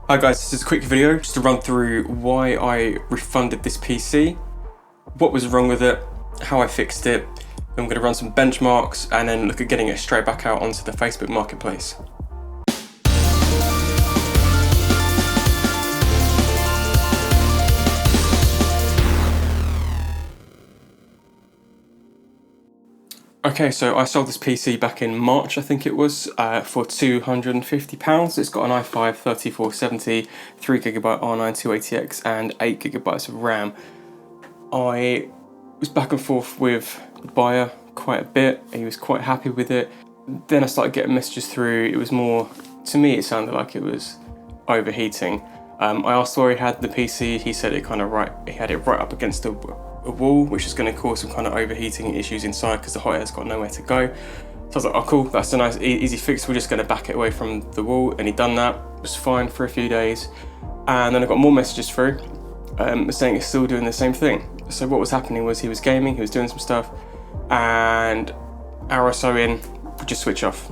Hi guys, this is a quick video just to run through why I refunded this PC, what was wrong with it, how I fixed it. I'm going to run some benchmarks and then look at getting it straight back out onto the Facebook Marketplace. Okay, so I sold this PC back in March, I think it was, for £250. It's got an i5 3470, 3GB R9 280X and 8GB of RAM. I was back and forth with the buyer quite a bit. He was quite happy with it. Then I started getting messages through. It was more, to me it sounded like it was overheating. I asked where he had the PC. He said he had it right up against a wall, which is going to cause some kind of overheating issues inside because the hot air's got nowhere to go. So I was like, oh cool, that's a nice easy fix. We're just going to back it away from the wall. And he'd done that. It was fine for a few days. And then I got more messages through saying it's still doing the same thing. So what was happening was he was gaming, he was doing some stuff, and an hour or so in, just switch off.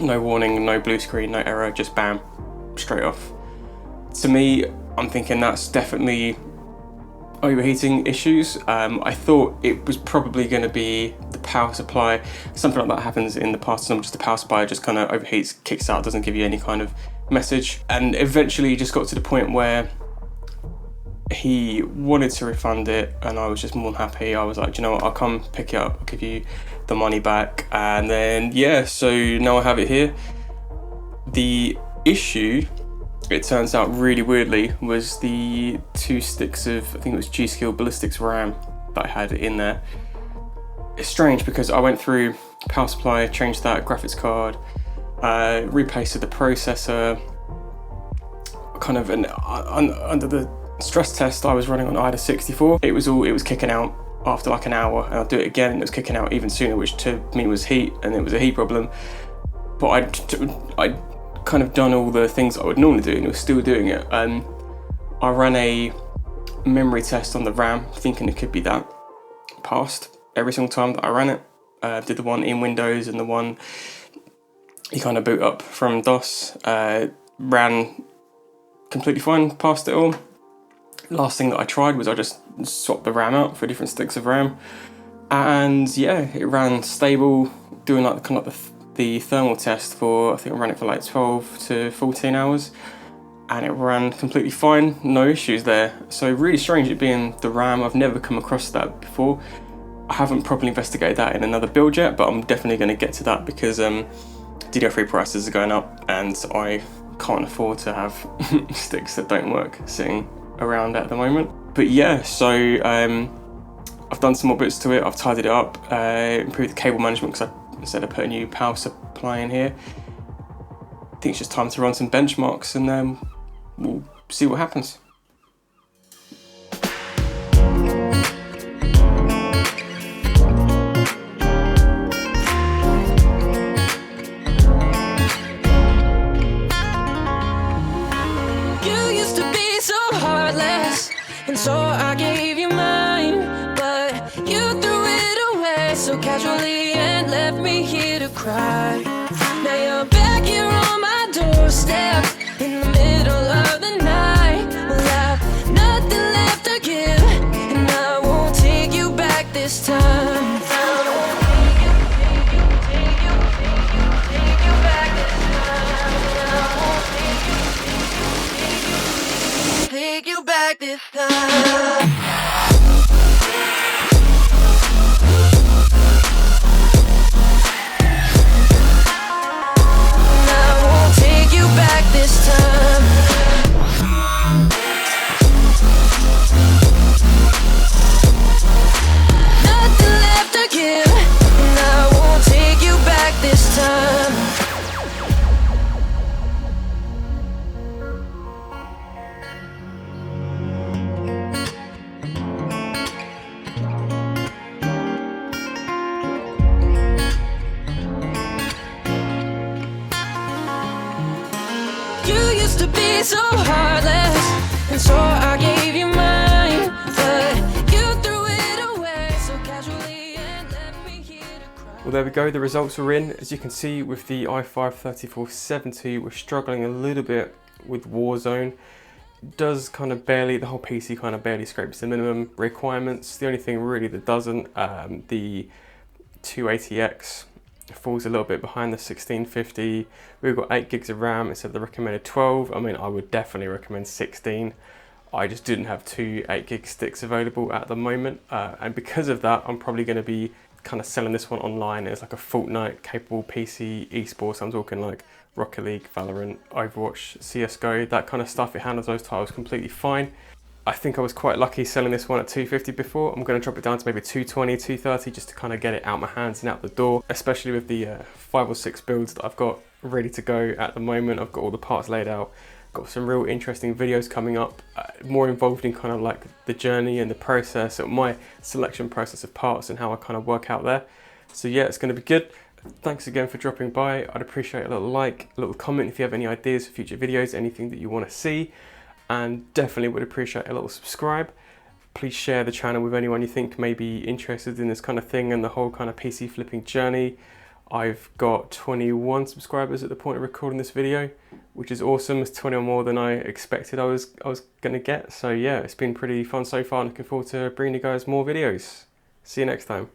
No warning, no blue screen, no error, just bam, straight off. To me, I'm thinking that's definitely overheating issues. I thought it was probably going to be the power supply. Something like that happens in the past. Just the power supply just kind of overheats, kicks out, doesn't give you any kind of message. And eventually it just got to the point where he wanted to refund it and I was just more than happy. I was like, do you know what, I'll come pick it up, I'll give you the money back. And then yeah, so now I have it here. The issue, it turns out really weirdly, was the 2 sticks of, I think it was G.Skill Ballistics RAM that I had in there. It's strange because I went through power supply, changed that graphics card, replaced the processor, kind of under the stress test I was running on IDA 64. It was kicking out after like an hour, and I'd do it again and it was kicking out even sooner, which to me was heat, and it was a heat problem. But I'd kind of done all the things I would normally do and it was still doing it. I ran a memory test on the RAM thinking it could be that. Passed every single time that I ran it. Did the one in Windows and the one you kind of boot up from DOS. Ran completely fine, passed it all. Last thing that I tried was I just swapped the RAM out for different sticks of RAM, and yeah, it ran stable, doing like kind of like the thermal test for, I think I ran it for like 12 to 14 hours, and it ran completely fine, no issues there. So really strange it being the RAM. I've never come across that before. I haven't properly investigated that in another build yet, but I'm definitely going to get to that because DDR3 prices are going up and I can't afford to have sticks that don't work sitting around at the moment. But yeah, so I've done some more bits to it. I've tidied it up, improved the cable management because instead of putting a new power supply in here, I think it's just time to run some benchmarks and then we'll see what happens. And so I gave you mine, but you threw it away so casually and left me here to cry. Now you're back here on my doorstep in the middle of the night. Well, I've nothing left to give, and I won't take you back this time. Take you back this time. I won't take you back this time. Nothing left to give, and I won't take you back this time. To be so heartless, and so I gave you mine, but you threw it away so casually and left me here to cry. Well, there we go, the results are in. As you can see with the i5 3470, we're struggling a little bit with Warzone. Does kind of barely, the whole PC kind of barely scrapes the minimum requirements. The only thing really that doesn't, the 280X falls a little bit behind the 1650. We've got 8 gigs of RAM instead of the recommended 12. I mean, I would definitely recommend 16. I just didn't have two 8 gig sticks available at the moment, and because of that, I'm probably going to be kind of selling this one online as like a Fortnite capable PC esports. I'm talking like Rocket League, Valorant, Overwatch, CSGO, that kind of stuff. It handles those titles completely fine. I think I was quite lucky selling this one at 250 before. I'm going to drop it down to maybe 220, 230 just to kind of get it out my hands and out the door, especially with the 5 or 6 builds that I've got ready to go at the moment. I've got all the parts laid out, got some real interesting videos coming up, more involved in kind of like the journey and the process, or my selection process of parts and how I kind of work out there. So yeah, it's going to be good. Thanks again for dropping by. I'd appreciate a little like, a little comment if you have any ideas for future videos, anything that you want to see. And definitely would appreciate a little subscribe. Please share the channel with anyone you think may be interested in this kind of thing and the whole kind of PC flipping journey. I've got 21 subscribers at the point of recording this video, which is awesome. It's 20 or more than I expected I was gonna get. So yeah, it's been pretty fun so far. I'm looking forward to bringing you guys more videos. See you next time.